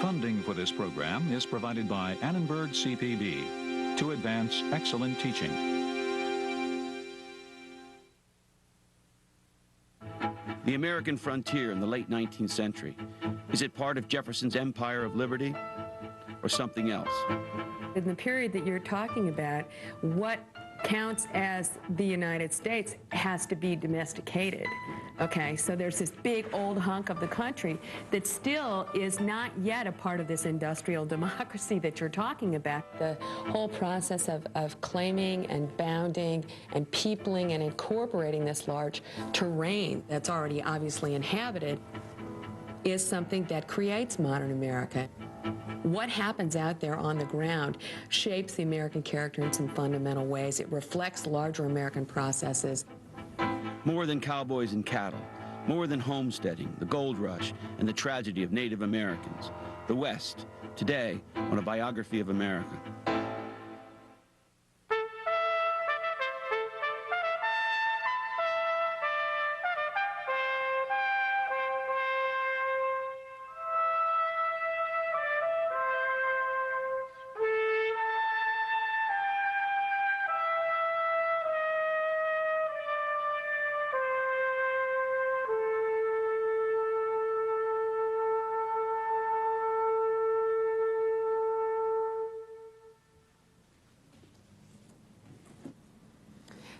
Funding for this program is provided by Annenberg CPB to advance excellent teaching. The American frontier in the late 19th century, is it part of Jefferson's empire of liberty or something else? In the period that you're talking about, what counts as the United States has to be domesticated. Okay, so there's this big old hunk of the country that still is not yet a part of this industrial democracy that you're talking about. The whole process of claiming and bounding and peopling and incorporating this large terrain that's already obviously inhabited is something that creates modern America. What happens out there on the ground shapes the American character in some fundamental ways. It reflects larger American processes. More than cowboys and cattle, more than homesteading, the gold rush, and the tragedy of Native Americans. The West, today, on A Biography of America.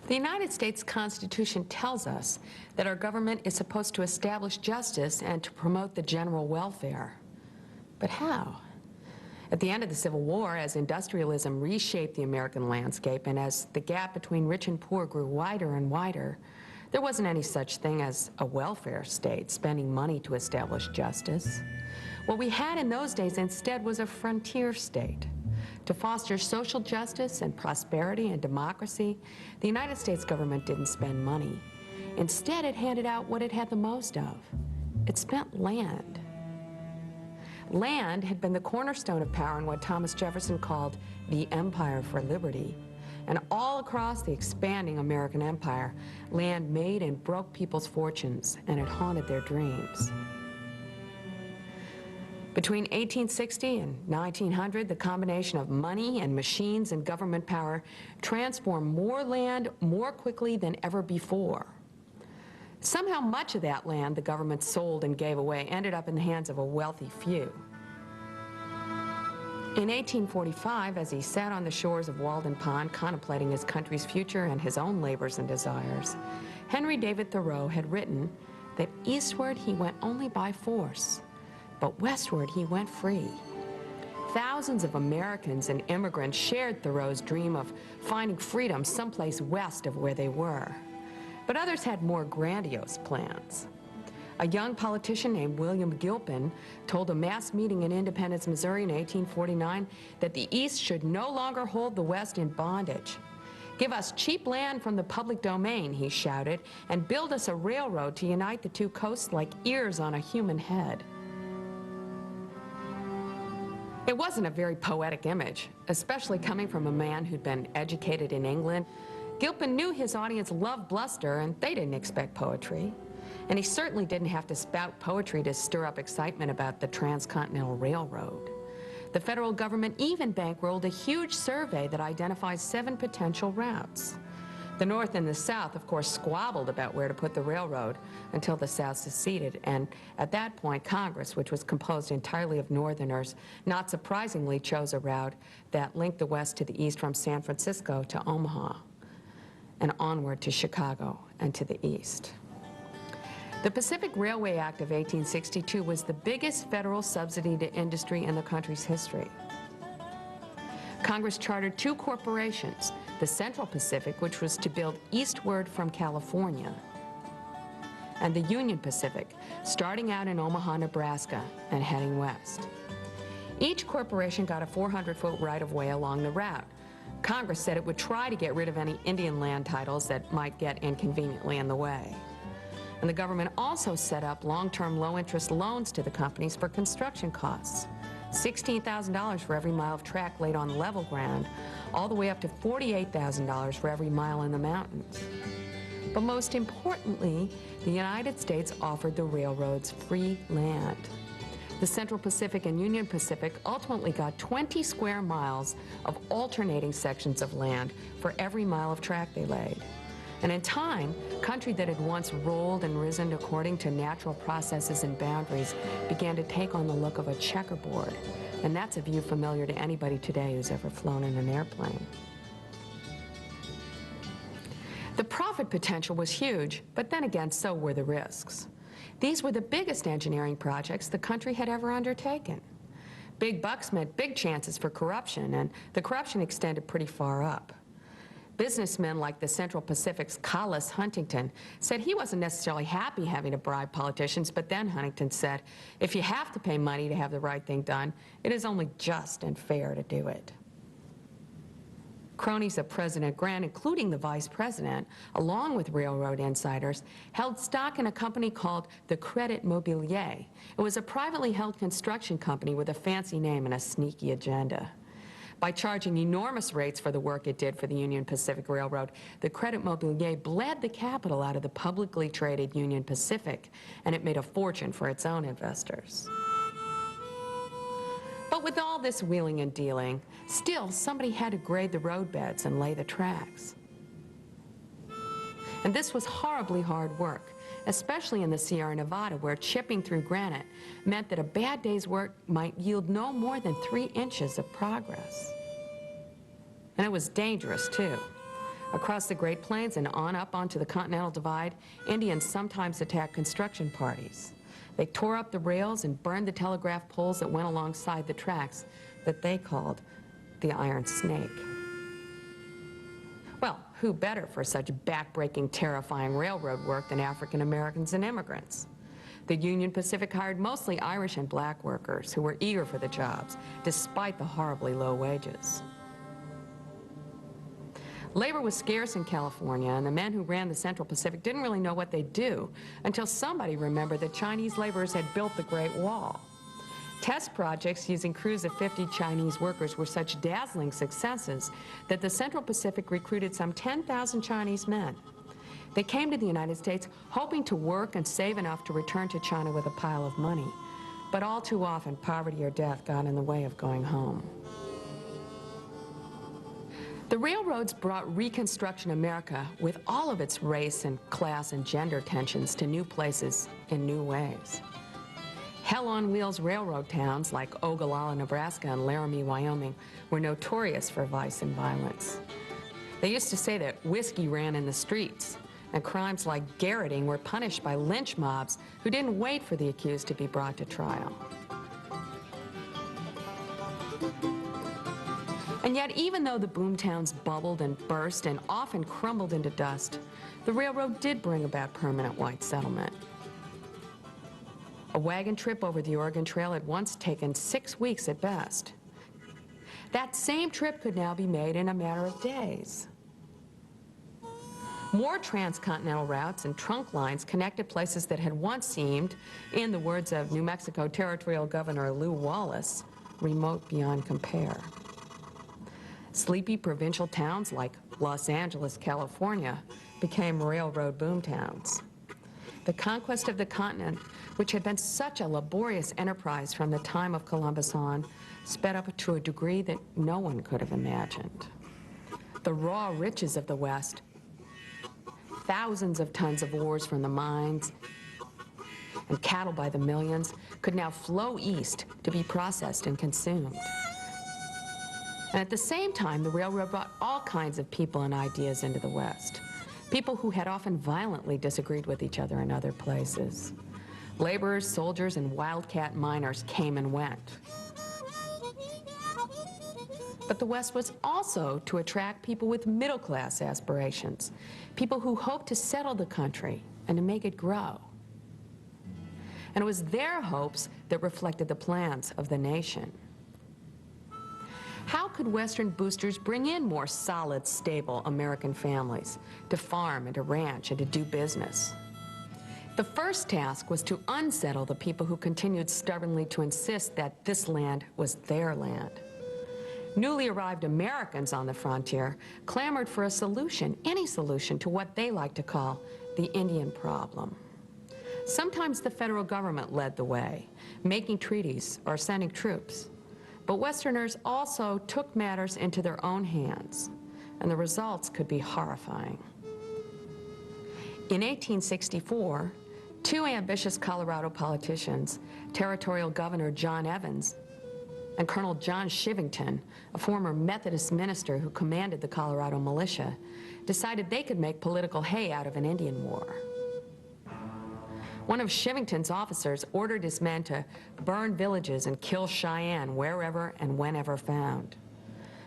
The United States Constitution tells us that our government is supposed to establish justice and to promote the general welfare. But how? At the end of the Civil War, as industrialism reshaped the American landscape and as the gap between rich and poor grew wider and wider, there wasn't any such thing as a welfare state spending money to establish justice. What we had in those days instead was a frontier state. To foster social justice and prosperity and democracy, the United States government didn't spend money. Instead, it handed out what it had the most of. It spent land. Land had been the cornerstone of power in what Thomas Jefferson called the Empire for Liberty. And all across the expanding American empire, land made and broke people's fortunes, and it haunted their dreams. Between 1860 and 1900, the combination of money and machines and government power transformed more land more quickly than ever before. Somehow much of that land the government sold and gave away ended up in the hands of a wealthy few. In 1845, as he sat on the shores of Walden Pond contemplating his country's future and his own labors and desires, Henry David Thoreau had written that eastward he went only by force, but westward he went free. Thousands of Americans and immigrants shared Thoreau's dream of finding freedom someplace west of where they were. But others had more grandiose plans. A young politician named William Gilpin told a mass meeting in Independence, Missouri in 1849 that the East should no longer hold the West in bondage. "Give us cheap land from the public domain," he shouted, "and build us a railroad to unite the two coasts like ears on a human head." It wasn't a very poetic image, especially coming from a man who'd been educated in England. Gilpin knew his audience loved bluster, and they didn't expect poetry. And he certainly didn't have to spout poetry to stir up excitement about the Transcontinental Railroad. The federal government even bankrolled a huge survey that identifies 7 potential routes. The North and the South, of course, squabbled about where to put the railroad until the South seceded, and at that point, Congress, which was composed entirely of Northerners, not surprisingly chose a route that linked the West to the East from San Francisco to Omaha, and onward to Chicago and to the East. The Pacific Railway Act of 1862 was the biggest federal subsidy to industry in the country's history. Congress chartered 2 corporations, the Central Pacific, which was to build eastward from California, and the Union Pacific, starting out in Omaha, Nebraska, and heading west. Each corporation got a 400-foot right-of-way along the route. Congress said it would try to get rid of any Indian land titles that might get inconveniently in the way. And the government also set up long-term low-interest loans to the companies for construction costs. $16,000 for every mile of track laid on level ground, all the way up to $48,000 for every mile in the mountains. But most importantly, the United States offered the railroads free land. The Central Pacific and Union Pacific ultimately got 20 square miles of alternating sections of land for every mile of track they laid. And in time, country that had once rolled and risen according to natural processes and boundaries began to take on the look of a checkerboard. And that's a view familiar to anybody today who's ever flown in an airplane. The profit potential was huge, but then again, so were the risks. These were the biggest engineering projects the country had ever undertaken. Big bucks meant big chances for corruption, and the corruption extended pretty far up. Businessmen like the Central Pacific's Collis Huntington said he wasn't necessarily happy having to bribe politicians, but then Huntington said, if you have to pay money to have the right thing done, it is only just and fair to do it. Cronies of President Grant, including the vice president, along with railroad insiders, held stock in a company called the Credit Mobilier. It was a privately held construction company with a fancy name and a sneaky agenda. By charging enormous rates for the work it did for the Union Pacific Railroad, the Credit Mobilier bled the capital out of the publicly traded Union Pacific, and it made a fortune for its own investors. But with all this wheeling and dealing, still somebody had to grade the roadbeds and lay the tracks. And this was horribly hard work, especially in the Sierra Nevada, where chipping through granite meant that a bad day's work might yield no more than 3 inches of progress. And it was dangerous, too. Across the Great Plains and on up onto the Continental Divide, Indians sometimes attacked construction parties. They tore up the rails and burned the telegraph poles that went alongside the tracks that they called the Iron Snake. Well, who better for such back-breaking, terrifying railroad work than African Americans and immigrants? The Union Pacific hired mostly Irish and black workers who were eager for the jobs, despite the horribly low wages. Labor was scarce in California, and the men who ran the Central Pacific didn't really know what they'd do until somebody remembered that Chinese laborers had built the Great Wall. Test projects using crews of 50 Chinese workers were such dazzling successes that the Central Pacific recruited some 10,000 Chinese men. They came to the United States hoping to work and save enough to return to China with a pile of money. But all too often, poverty or death got in the way of going home. The railroads brought Reconstruction America, with all of its race and class and gender tensions, to new places in new ways. Hell-on-wheels railroad towns like Ogallala, Nebraska and Laramie, Wyoming were notorious for vice and violence. They used to say that whiskey ran in the streets, and crimes like garroting were punished by lynch mobs who didn't wait for the accused to be brought to trial. And yet, even though the boomtowns bubbled and burst and often crumbled into dust, the railroad did bring about permanent white settlement. A wagon trip over the Oregon Trail had once taken 6 weeks at best. That same trip could now be made in a matter of days. More transcontinental routes and trunk lines connected places that had once seemed, in the words of New Mexico Territorial Governor Lew Wallace, remote beyond compare. Sleepy provincial towns like Los Angeles, California, became railroad boomtowns. The conquest of the continent, which had been such a laborious enterprise from the time of Columbus on, sped up to a degree that no one could have imagined. The raw riches of the West, thousands of tons of ores from the mines, and cattle by the millions, could now flow east to be processed and consumed. And at the same time, the railroad brought all kinds of people and ideas into the West. People who had often violently disagreed with each other in other places. Laborers, soldiers, and wildcat miners came and went. But the West was also to attract people with middle-class aspirations, people who hoped to settle the country and to make it grow. And it was their hopes that reflected the plans of the nation. How could Western boosters bring in more solid, stable American families to farm and to ranch and to do business? The first task was to unsettle the people who continued stubbornly to insist that this land was their land. Newly arrived Americans on the frontier clamored for a solution, any solution, to what they like to call the Indian problem. Sometimes the federal government led the way, making treaties or sending troops. But Westerners also took matters into their own hands, and the results could be horrifying. In 1864, two ambitious Colorado politicians, Territorial Governor John Evans and Colonel John Shivington, a former Methodist minister who commanded the Colorado militia, decided they could make political hay out of an Indian war. One of Shivington's officers ordered his men to burn villages and kill Cheyenne wherever and whenever found.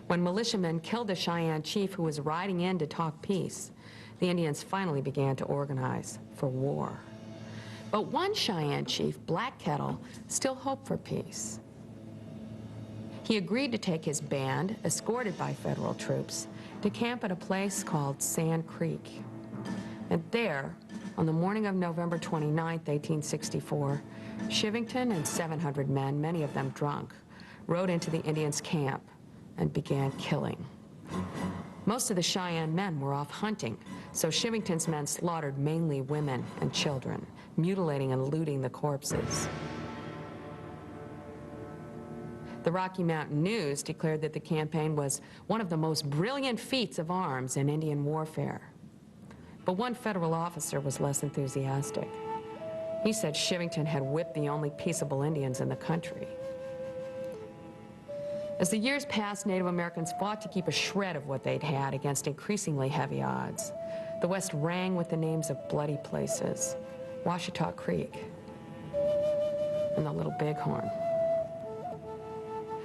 When militiamen killed the Cheyenne chief who was riding in to talk peace, the Indians finally began to organize for war. But one Cheyenne chief, Black Kettle, still hoped for peace. He agreed to take his band, escorted by federal troops, to camp at a place called Sand Creek. And there, on the morning of November 29, 1864, Shivington and 700 men, many of them drunk, rode into the Indians' camp and began killing. Most of the Cheyenne men were off hunting, so Shivington's men slaughtered mainly women and children, mutilating and looting the corpses. The Rocky Mountain News declared that the campaign was one of the most brilliant feats of arms in Indian warfare. But one federal officer was less enthusiastic. He said Shivington had whipped the only peaceable Indians in the country. As the years passed, Native Americans fought to keep a shred of what they'd had against increasingly heavy odds. The West rang with the names of bloody places, Washita Creek and the Little Bighorn.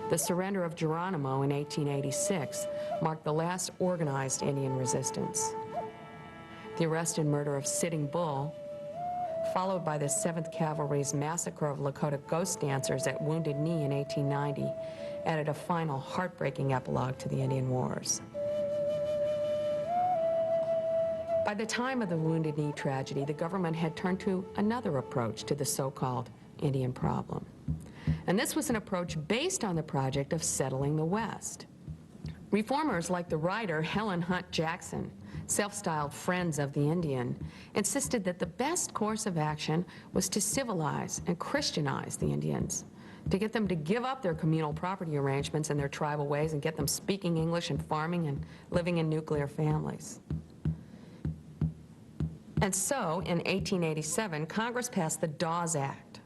The surrender of Geronimo in 1886 marked the last organized Indian resistance. The arrest and murder of Sitting Bull, followed by the 7th Cavalry's massacre of Lakota ghost dancers at Wounded Knee in 1890, added a final heartbreaking epilogue to the Indian Wars. By the time of the Wounded Knee tragedy, the government had turned to another approach to the so-called Indian problem. And this was an approach based on the project of settling the West. Reformers like the writer Helen Hunt Jackson, self-styled Friends of the Indian, insisted that the best course of action was to civilize and Christianize the Indians, to get them to give up their communal property arrangements and their tribal ways and get them speaking English and farming and living in nuclear families. And so, in 1887, Congress passed the Dawes Act.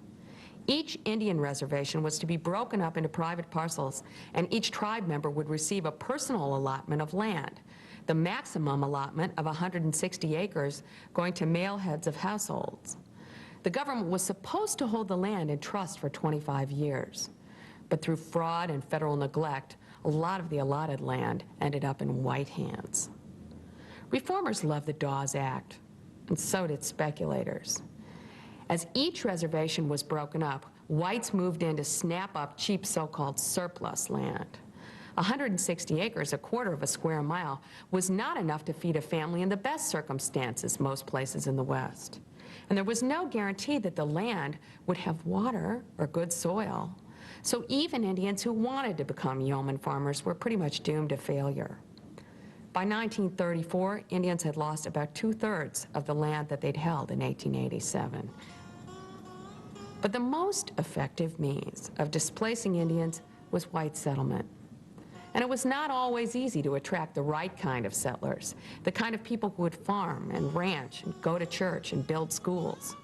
Each Indian reservation was to be broken up into private parcels, and each tribe member would receive a personal allotment of land, the maximum allotment of 160 acres going to male heads of households. The government was supposed to hold the land in trust for 25 years, but through fraud and federal neglect, a lot of the allotted land ended up in white hands. Reformers loved the Dawes Act, and so did speculators. As each reservation was broken up, whites moved in to snap up cheap so-called surplus land. 160 acres, a quarter of a square mile, was not enough to feed a family in the best circumstances most places in the West. And there was no guarantee that the land would have water or good soil. So even Indians who wanted to become yeoman farmers were pretty much doomed to failure. By 1934, Indians had lost about 2/3 of the land that they'd held in 1887. But the most effective means of displacing Indians was white settlement. And it was not always easy to attract the right kind of settlers, the kind of people who would farm and ranch and go to church and build schools.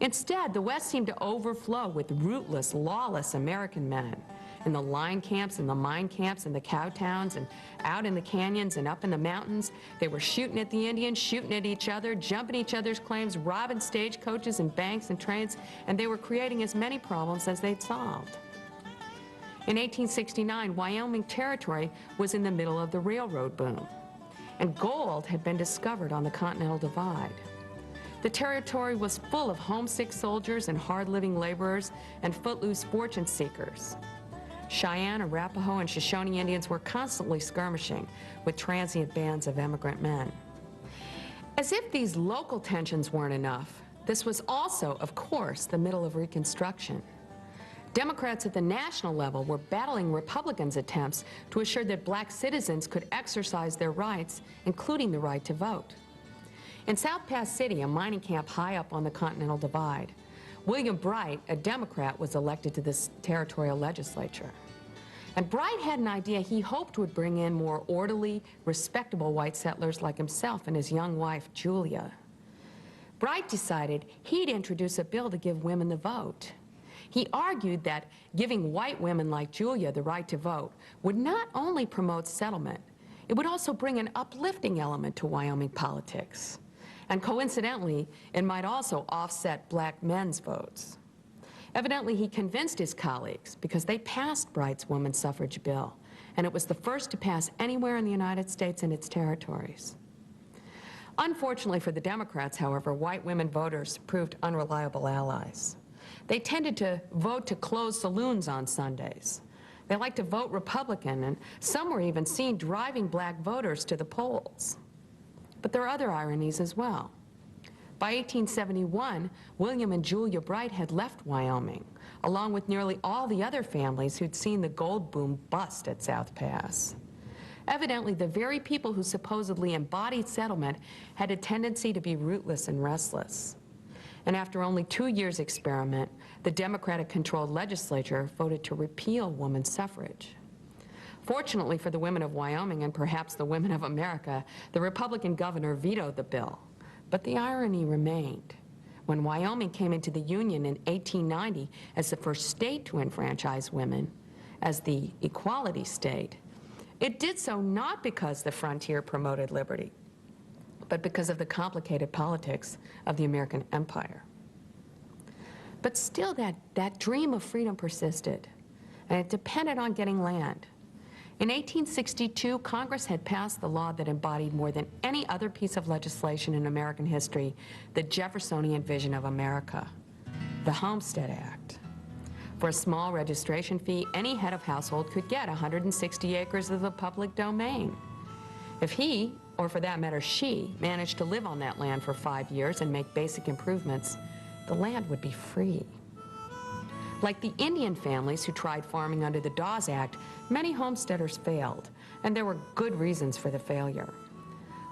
Instead, the West seemed to overflow with rootless, lawless American men in the line camps and the mine camps and the cow towns and out in the canyons and up in the mountains. They were shooting at the Indians, shooting at each other, jumping each other's claims, robbing stagecoaches and banks and trains, and they were creating as many problems as they'd solved. In 1869, Wyoming Territory was in the middle of the railroad boom, and gold had been discovered on the Continental Divide. The territory was full of homesick soldiers and hard-living laborers and footloose fortune seekers. Cheyenne, Arapaho, and Shoshone Indians were constantly skirmishing with transient bands of emigrant men. As if these local tensions weren't enough, this was also, of course, the middle of Reconstruction. Democrats at the national level were battling Republicans' attempts to assure that black citizens could exercise their rights, including the right to vote. In South Pass City, a mining camp high up on the Continental Divide, William Bright, a Democrat, was elected to this territorial legislature. And Bright had an idea he hoped would bring in more orderly, respectable white settlers like himself and his young wife, Julia. Bright decided he'd introduce a bill to give women the vote. He argued that giving white women like Julia the right to vote would not only promote settlement, it would also bring an uplifting element to Wyoming politics. And coincidentally, it might also offset black men's votes. Evidently, he convinced his colleagues because they passed Bright's women's suffrage bill, and it was the first to pass anywhere in the United States and its territories. Unfortunately for the Democrats, however, white women voters proved unreliable allies. They tended to vote to close saloons on Sundays. They liked to vote Republican, and some were even seen driving black voters to the polls. But there are other ironies as well. By 1871, William and Julia Bright had left Wyoming, along with nearly all the other families who'd seen the gold boom bust at South Pass. Evidently, the very people who supposedly embodied settlement had a tendency to be rootless and restless. And after only 2 years' experiment, the Democratic-controlled legislature voted to repeal women's suffrage. Fortunately for the women of Wyoming and perhaps the women of America, the Republican governor vetoed the bill. But the irony remained. When Wyoming came into the Union in 1890 as the first state to enfranchise women, as the equality state, it did so not because the frontier promoted liberty, but because of the complicated politics of the American empire. But still, that dream of freedom persisted, and it depended on getting land. In 1862, Congress had passed the law that embodied more than any other piece of legislation in American history the Jeffersonian vision of America, the Homestead Act. For a small registration fee, any head of household could get 160 acres of the public domain. If he, or for that matter she, managed to live on that land for 5 years and make basic improvements, the land would be free. Like the Indian families who tried farming under the Dawes Act, many homesteaders failed, and there were good reasons for the failure.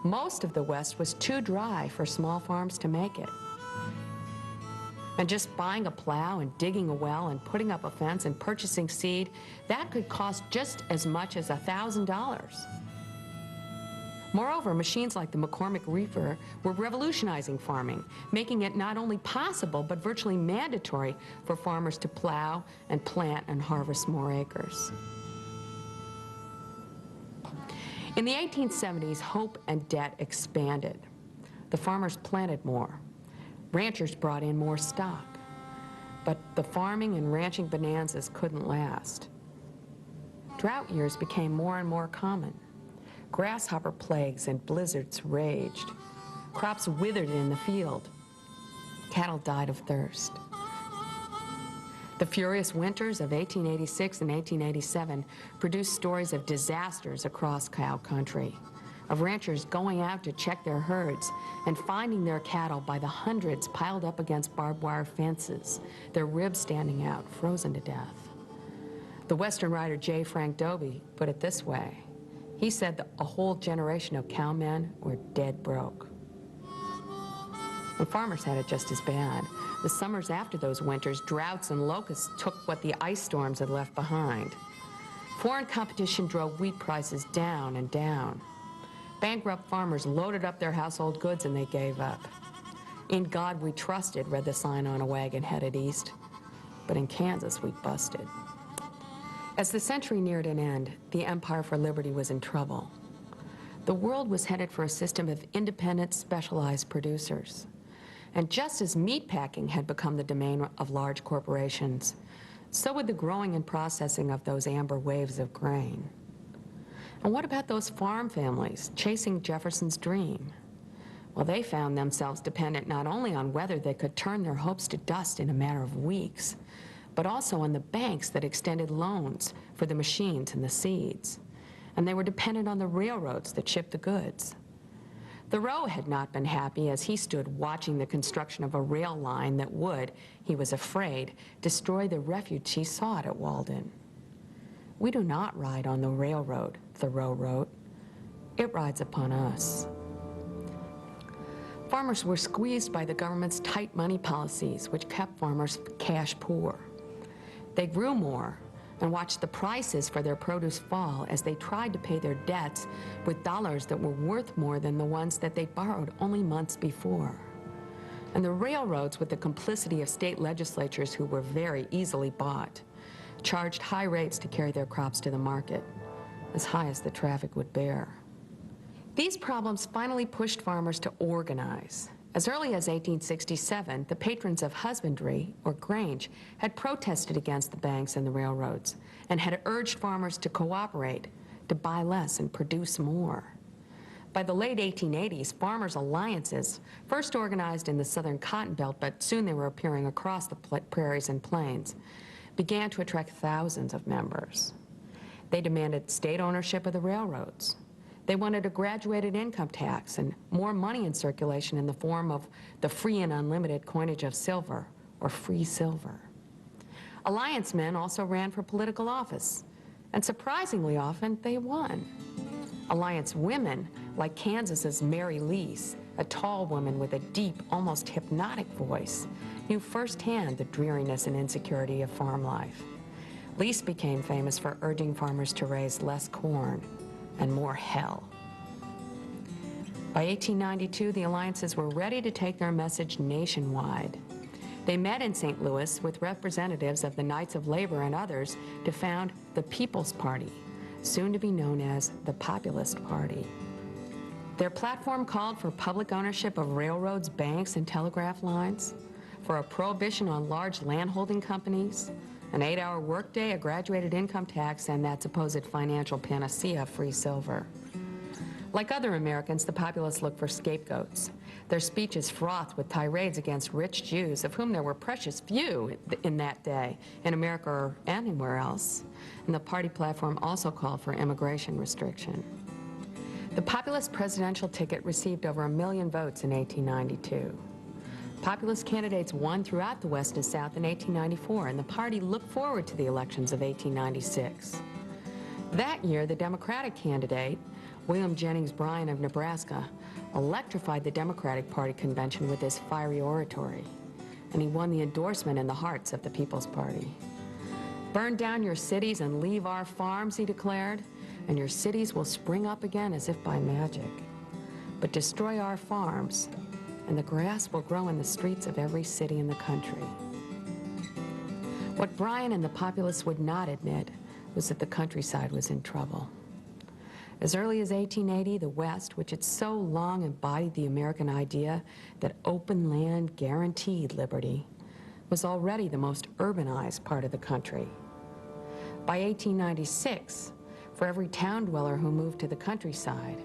Most of the West was too dry for small farms to make it. And just buying a plow and digging a well and putting up a fence and purchasing seed, that could cost just as much as $1,000. Moreover, machines like the McCormick reaper were revolutionizing farming, making it not only possible but virtually mandatory for farmers to plow and plant and harvest more acres. In the 1870s, hope and debt expanded. The farmers planted more. Ranchers brought in more stock. But the farming and ranching bonanzas couldn't last. Drought years became more and more common. Grasshopper plagues and blizzards raged. Crops withered in the field. Cattle died of thirst. The furious winters of 1886 and 1887 produced stories of disasters across cow country, of ranchers going out to check their herds and finding their cattle by the hundreds piled up against barbed wire fences, their ribs standing out, frozen to death. The Western writer J. Frank Dobie put it this way. He said that a whole generation of cowmen were dead broke. And farmers had it just as bad. The summers after those winters, droughts and locusts took what the ice storms had left behind. Foreign competition drove wheat prices down and down. Bankrupt farmers loaded up their household goods and they gave up. In God we trusted, read the sign on a wagon headed east. But in Kansas we busted. As the century neared an end, the Empire for Liberty was in trouble. The world was headed for a system of independent, specialized producers. And just as meatpacking had become the domain of large corporations, so would the growing and processing of those amber waves of grain. And what about those farm families chasing Jefferson's dream? Well, they found themselves dependent not only on whether they could turn their hopes to dust in a matter of weeks, but also on the banks that extended loans for the machines and the seeds. And they were dependent on the railroads that shipped the goods. Thoreau had not been happy as he stood watching the construction of a rail line that would, he was afraid, destroy the refuge he sought at Walden. We do not ride on the railroad, Thoreau wrote. It rides upon us. Farmers were squeezed by the government's tight money policies, which kept farmers cash poor. They grew more and watched the prices for their produce fall as they tried to pay their debts with dollars that were worth more than the ones that they borrowed only months before. And the railroads, with the complicity of state legislatures who were very easily bought, charged high rates to carry their crops to the market, as high as the traffic would bear. These problems finally pushed farmers to organize. As early as 1867, the patrons of husbandry, or grange, had protested against the banks and the railroads and had urged farmers to cooperate, to buy less and produce more. By the late 1880s, farmers' alliances, first organized in the southern cotton belt, but soon they were appearing across the prairies and plains, began to attract thousands of members. They demanded state ownership of the railroads. They wanted a graduated income tax and more money in circulation in the form of the free and unlimited coinage of silver, or free silver. Alliance men also ran for political office, and surprisingly often they won. Alliance women, like Kansas's Mary Lease, a tall woman with a deep, almost hypnotic voice, knew firsthand the dreariness and insecurity of farm life. Lease became famous for urging farmers to raise less corn and more hell. By 1892, the alliances were ready to take their message nationwide. They met in St. Louis with representatives of the Knights of Labor and others to found the People's Party, soon to be known as the Populist Party. Their platform called for public ownership of railroads, banks, and telegraph lines, for a prohibition on large landholding companies, an 8-hour workday, a graduated income tax, and that supposed financial panacea, free silver. Like other Americans, the populists looked for scapegoats. Their speeches frothed with tirades against rich Jews, of whom there were precious few in that day, in America or anywhere else. And the party platform also called for immigration restriction. The populist presidential ticket received over 1 million votes in 1892. Populist candidates won throughout the West and South in 1894, and the party looked forward to the elections of 1896. That year, the Democratic candidate, William Jennings Bryan of Nebraska, electrified the Democratic Party convention with his fiery oratory, and he won the endorsement in the hearts of the People's Party. "Burn down your cities and leave our farms," he declared, "and your cities will spring up again as if by magic. But destroy our farms, and the grass will grow in the streets of every city in the country." What Bryan and the populists would not admit was that the countryside was in trouble. As early as 1880, the West, which had so long embodied the American idea that open land guaranteed liberty, was already the most urbanized part of the country. By 1896, for every town dweller who moved to the countryside,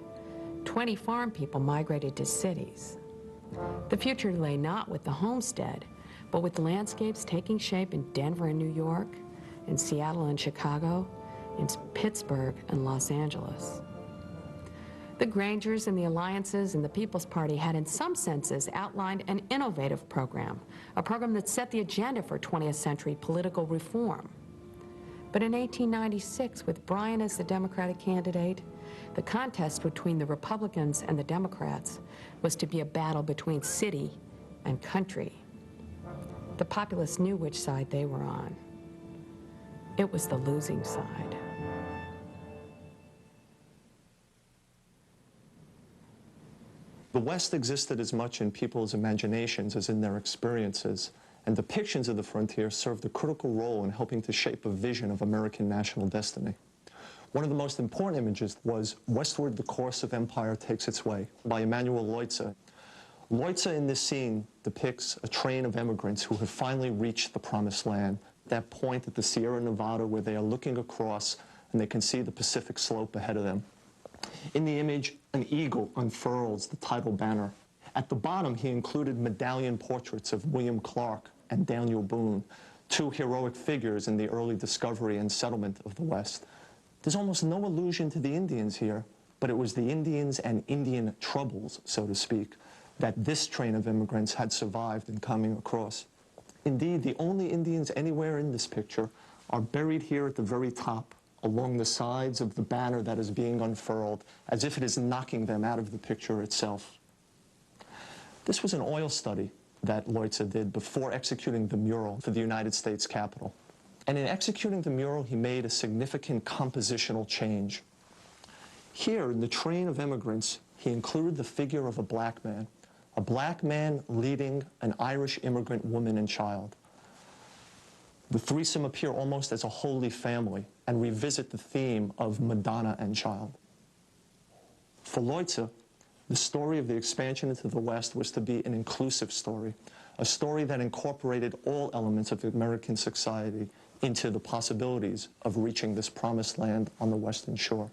20 farm people migrated to cities. The future lay not with the homestead, but with landscapes taking shape in Denver and New York, in Seattle and Chicago, in Pittsburgh and Los Angeles. The Grangers and the alliances and the People's Party had in some senses outlined an innovative program, a program that set the agenda for 20th century political reform. But in 1896, with Bryan as the Democratic candidate, the contest between the Republicans and the Democrats was to be a battle between city and country. The populists knew which side they were on. It was the losing side. The West existed as much in people's imaginations as in their experiences, and depictions of the frontier served a critical role in helping to shape a vision of American national destiny. One of the most important images was "Westward the Course of Empire Takes Its Way" by Emanuel Leutze. Leutze in this scene depicts a train of immigrants who have finally reached the promised land, that point at the Sierra Nevada where they are looking across and they can see the Pacific slope ahead of them. In the image, an eagle unfurls the title banner. At the bottom, he included medallion portraits of William Clark and Daniel Boone, two heroic figures in the early discovery and settlement of the West. There's almost no allusion to the Indians here, but it was the Indians and Indian troubles, so to speak, that this train of immigrants had survived in coming across. Indeed, the only Indians anywhere in this picture are buried here at the very top, along the sides of the banner that is being unfurled, as if it is knocking them out of the picture itself. This was an oil study that Leutze did before executing the mural for the United States Capitol. And in executing the mural, he made a significant compositional change. Here, in the train of immigrants, he included the figure of a black man leading an Irish immigrant woman and child. The threesome appear almost as a holy family and revisit the theme of Madonna and child. For Leutze, the story of the expansion into the West was to be an inclusive story, a story that incorporated all elements of American society into the possibilities of reaching this promised land on the Western Shore.